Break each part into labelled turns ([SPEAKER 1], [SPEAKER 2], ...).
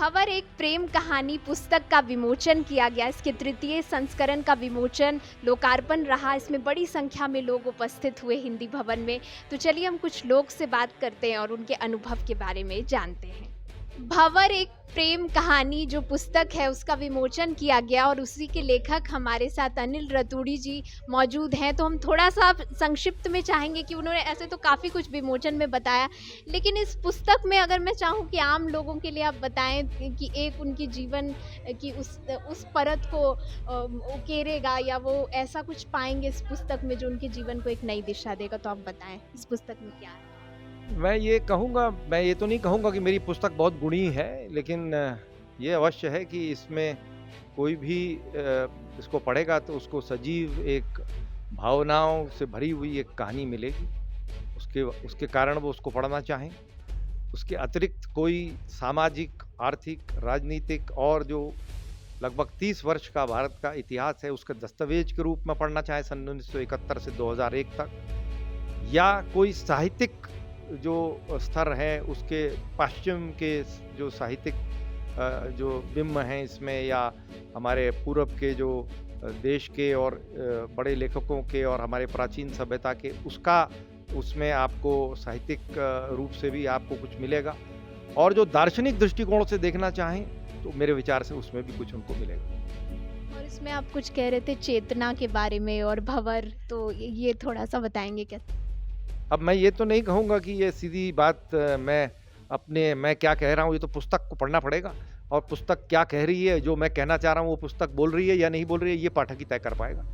[SPEAKER 1] भंवर एक प्रेम कहानी पुस्तक का विमोचन किया गया। इसके तृतीय संस्करण का विमोचन लोकार्पण रहा। इसमें बड़ी संख्या में लोग उपस्थित हुए हिंदी भवन में। तो चलिए हम कुछ लोग से बात करते हैं और उनके अनुभव के बारे में जानते हैं। भंवर एक प्रेम कहानी जो पुस्तक है उसका विमोचन किया गया और उसी के लेखक हमारे साथ अनिल रतूड़ी जी मौजूद हैं। तो हम थोड़ा सा संक्षिप्त में चाहेंगे कि उन्होंने ऐसे तो काफ़ी कुछ विमोचन में बताया, लेकिन इस पुस्तक में अगर मैं चाहूँ कि आम लोगों के लिए आप बताएं कि एक उनकी जीवन की उस परत को उकेरेगा या वो ऐसा कुछ पाएंगे इस पुस्तक में जो उनके जीवन को एक नई दिशा देगा। तो आप बताएं इस पुस्तक में क्या है।
[SPEAKER 2] मैं ये तो नहीं कहूँगा कि मेरी पुस्तक बहुत गुणी है, लेकिन ये अवश्य है कि इसमें कोई भी इसको पढ़ेगा तो उसको सजीव एक भावनाओं से भरी हुई एक कहानी मिलेगी। उसके कारण वो उसको पढ़ना चाहें। उसके अतिरिक्त कोई सामाजिक, आर्थिक, राजनीतिक और जो लगभग 30 वर्ष का भारत का इतिहास है उसके दस्तावेज के रूप में पढ़ना चाहें सन 1971 से 2001 तक, या कोई साहित्यिक जो स्तर है उसके पश्चिम के जो साहित्यिक जो बिंब हैं इसमें, या हमारे पूर्व के जो देश के और बड़े लेखकों के और हमारे प्राचीन सभ्यता के उसमें आपको साहित्यिक रूप से भी आपको कुछ मिलेगा। और जो दार्शनिक दृष्टिकोण से देखना चाहें तो मेरे विचार से उसमें भी कुछ उनको मिलेगा।
[SPEAKER 1] और इसमें आप कुछ कह रहे थे चेतना के बारे में और भंवर, तो ये थोड़ा सा बताएंगे क्या?
[SPEAKER 2] अब मैं ये तो नहीं कहूँगा कि ये सीधी बात मैं क्या कह रहा हूँ, ये तो पुस्तक को पढ़ना पड़ेगा और पुस्तक क्या कह रही है, जो मैं कहना चाह रहा हूँ वो पुस्तक बोल रही है या नहीं बोल रही है, ये पाठक ही तय कर पाएगा।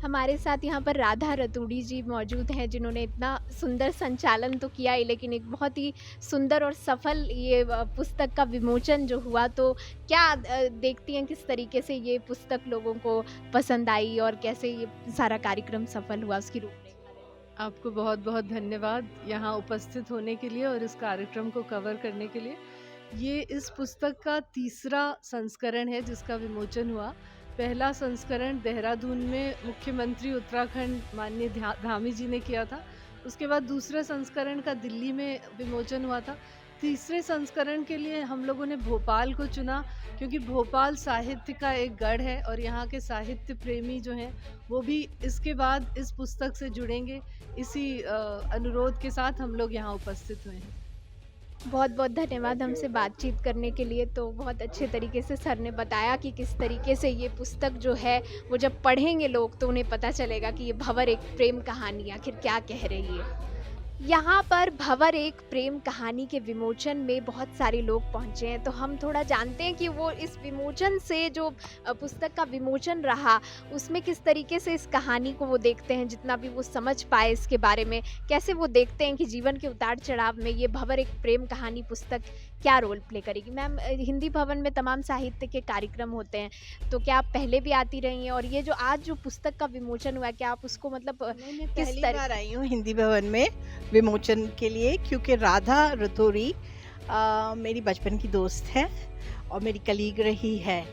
[SPEAKER 1] हमारे साथ यहाँ पर राधा रतूड़ी जी मौजूद हैं जिन्होंने इतना सुंदर संचालन तो किया ही, लेकिन एक बहुत ही सुंदर और सफल ये पुस्तक का विमोचन जो हुआ, तो क्या देखती हैं किस तरीके से ये पुस्तक लोगों को पसंद आई और कैसे ये सारा कार्यक्रम सफल हुआ, उसकी रूपरेखा?
[SPEAKER 3] आपको बहुत बहुत धन्यवाद यहाँ उपस्थित होने के लिए और इस कार्यक्रम को कवर करने के लिए। ये इस पुस्तक का तीसरा संस्करण है जिसका विमोचन हुआ। पहला संस्करण देहरादून में मुख्यमंत्री उत्तराखंड माननीय धामी जी ने किया था। उसके बाद दूसरे संस्करण का दिल्ली में विमोचन हुआ था। तीसरे संस्करण के लिए हम लोगों ने भोपाल को चुना क्योंकि भोपाल साहित्य का एक गढ़ है और यहाँ के साहित्य प्रेमी जो हैं वो भी इसके बाद इस पुस्तक से जुड़ेंगे। इसी अनुरोध के साथ हम लोग यहाँ उपस्थित हुए हैं।
[SPEAKER 1] बहुत बहुत धन्यवाद हमसे बातचीत करने के लिए। तो बहुत अच्छे तरीके से सर ने बताया कि किस तरीके से ये पुस्तक जो है वो जब पढ़ेंगे लोग तो उन्हें पता चलेगा कि ये भंवर एक प्रेम कहानी आखिर क्या कह रही है। यहाँ पर भंवर एक प्रेम कहानी के विमोचन में बहुत सारे लोग पहुँचे हैं, तो हम थोड़ा जानते हैं कि वो इस विमोचन से जो पुस्तक का विमोचन रहा उसमें किस तरीके से इस कहानी को वो देखते हैं, जितना भी वो समझ पाए इसके बारे में, कैसे वो देखते हैं कि जीवन के उतार चढ़ाव में ये भंवर एक प्रेम कहानी पुस्तक क्या रोल प्ले करेगी। मैम, हिंदी भवन में तमाम साहित्य के कार्यक्रम होते हैं, तो क्या आप पहले भी आती रही हैं और ये जो आज जो पुस्तक का विमोचन हुआ है क्या आप उसको मतलब
[SPEAKER 4] पहली बार आई हूँ हिंदी भवन में विमोचन के लिए, क्योंकि राधा रतूड़ी मेरी बचपन की दोस्त है और मेरी कलीग रही है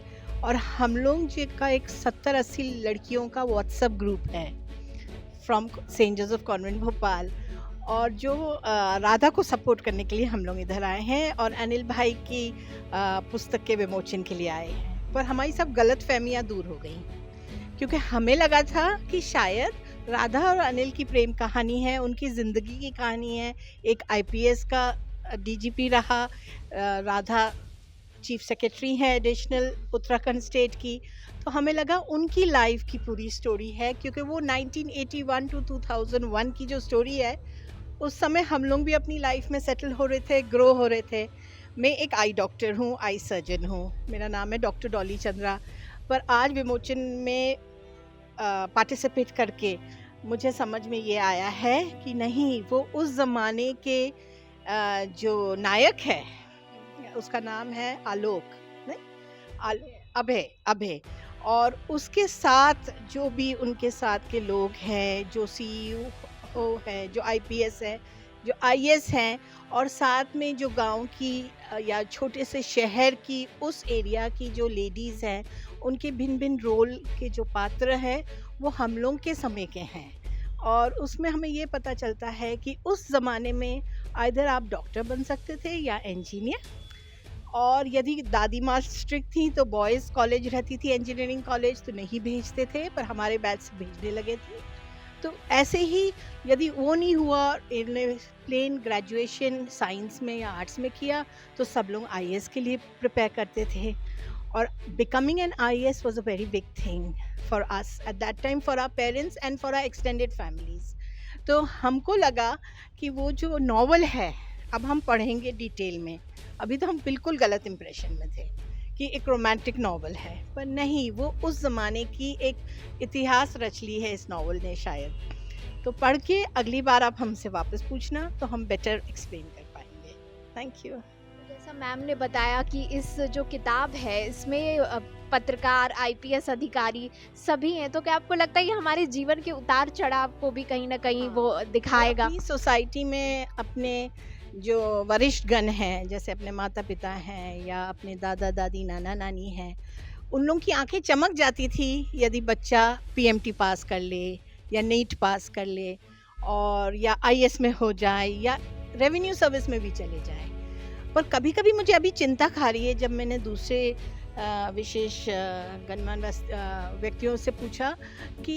[SPEAKER 4] और हम लोग जी का एक 70-80 लड़कियों का व्हाट्सएप ग्रुप है from saint Joseph convent Bhopal, और जो राधा को सपोर्ट करने के लिए हम लोग इधर आए हैं और अनिल भाई की पुस्तक के विमोचन के लिए आए हैं। पर हमारी सब गलत फहमियाँ दूर हो गई क्योंकि हमें लगा था कि शायद राधा और अनिल की प्रेम कहानी है, उनकी ज़िंदगी की कहानी है। एक आईपीएस का डीजीपी रहा, राधा चीफ सेक्रेटरी है एडिशनल उत्तराखंड स्टेट की, तो हमें लगा उनकी लाइफ की पूरी स्टोरी है क्योंकि वो 1981 टू 2001 की जो स्टोरी है उस समय हम लोग भी अपनी लाइफ में सेटल हो रहे थे, ग्रो हो रहे थे। मैं एक आई डॉक्टर हूँ, आई सर्जन हूँ, मेरा नाम है डॉक्टर डॉली चंद्रा। पर आज विमोचन में पार्टिसिपेट करके मुझे समझ में ये आया है कि नहीं, वो उस ज़माने के जो नायक है उसका नाम है आलोक, अभय, और उसके साथ जो भी उनके साथ के लोग हैं, जो सीईओ है, जो आईपीएस है, जो आईएएस हैं, और साथ में जो गांव की या छोटे से शहर की उस एरिया की जो लेडीज़ हैं, उनके भिन्न भिन्न रोल के जो पात्र हैं वो हम लोग के समय के हैं। और उसमें हमें ये पता चलता है कि उस ज़माने में आइदर आप डॉक्टर बन सकते थे या इंजीनियर, और यदि दादी माँ स्ट्रिक्ट थी तो बॉयज़ कॉलेज रहती थी, इंजीनियरिंग कॉलेज, तो नहीं भेजते थे, पर हमारे बैच से भेजने लगे थे। तो ऐसे ही यदि वो नहीं हुआ, इन्होंने प्लेन ग्रेजुएशन साइंस में या आर्ट्स में किया, तो सब लोग आईएएस के लिए प्रिपेयर करते थे। और becoming an IAS was a very big thing for us at that time, for our parents and for our extended families. तो हमको लगा कि वो जो नॉवल है अब हम पढ़ेंगे डिटेल में। अभी तो हम बिल्कुल गलत इम्प्रेशन में थे कि एक रोमांटिक नॉवल है, पर नहीं, वो उस ज़माने की एक इतिहास रच ली है इस नॉवल ने शायद। तो पढ़ के अगली बार आप हमसे वापस पूछना तो हम बेटर एक्सप्लेन कर पाएंगे। Thank you.
[SPEAKER 1] जैसा मैम ने बताया कि इस जो किताब है इसमें पत्रकार, आईपीएस अधिकारी सभी हैं, तो क्या आपको लगता है ये हमारे जीवन के उतार चढ़ाव को भी कहीं ना कहीं वो दिखाएगा?
[SPEAKER 4] अपनी सोसाइटी में अपने जो वरिष्ठ गण हैं, जैसे अपने माता पिता हैं या अपने दादा दादी नाना नानी हैं, उन लोगों की आंखें चमक जाती थी यदि बच्चा पीएमटी पास कर ले या नीट पास कर ले और या आईएएस में हो जाए या रेवेन्यू सर्विस में भी चले जाए। पर कभी कभी मुझे अभी चिंता खा रही है जब मैंने दूसरे विशेष गणमान्य व्यक्तियों से पूछा कि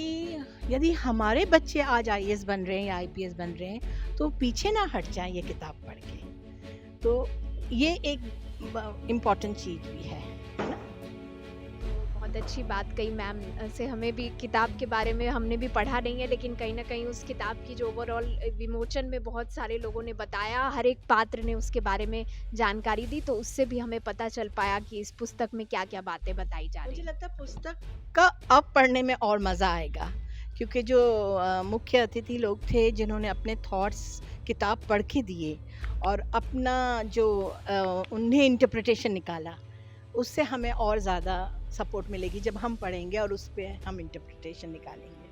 [SPEAKER 4] यदि हमारे बच्चे आज आईएएस बन रहे हैं या आईपीएस बन रहे हैं तो पीछे ना हट जाएं ये किताब पढ़ के। तो ये एक इम्पॉर्टेंट चीज़ भी है ना।
[SPEAKER 1] बहुत अच्छी बात कही मैम से। हमें भी किताब के बारे में हमने भी पढ़ा नहीं है, लेकिन कहीं ना कहीं उस किताब की जो ओवरऑल विमोचन में बहुत सारे लोगों ने बताया, हर एक पात्र ने उसके बारे में जानकारी दी, तो उससे भी हमें पता चल पाया कि इस पुस्तक में क्या क्या बातें बताई जा रही
[SPEAKER 4] मुझे
[SPEAKER 1] हैं।
[SPEAKER 4] लगता है पुस्तक का अब पढ़ने में और मज़ा आएगा, क्योंकि जो मुख्य अतिथि लोग थे जिन्होंने अपने थॉट्स किताब पढ़ के दिए और अपना जो उन्हें इंटरप्रिटेशन निकाला, उससे हमें और ज़्यादा सपोर्ट मिलेगी जब हम पढ़ेंगे और उस पर हम इंटरप्रिटेशन निकालेंगे।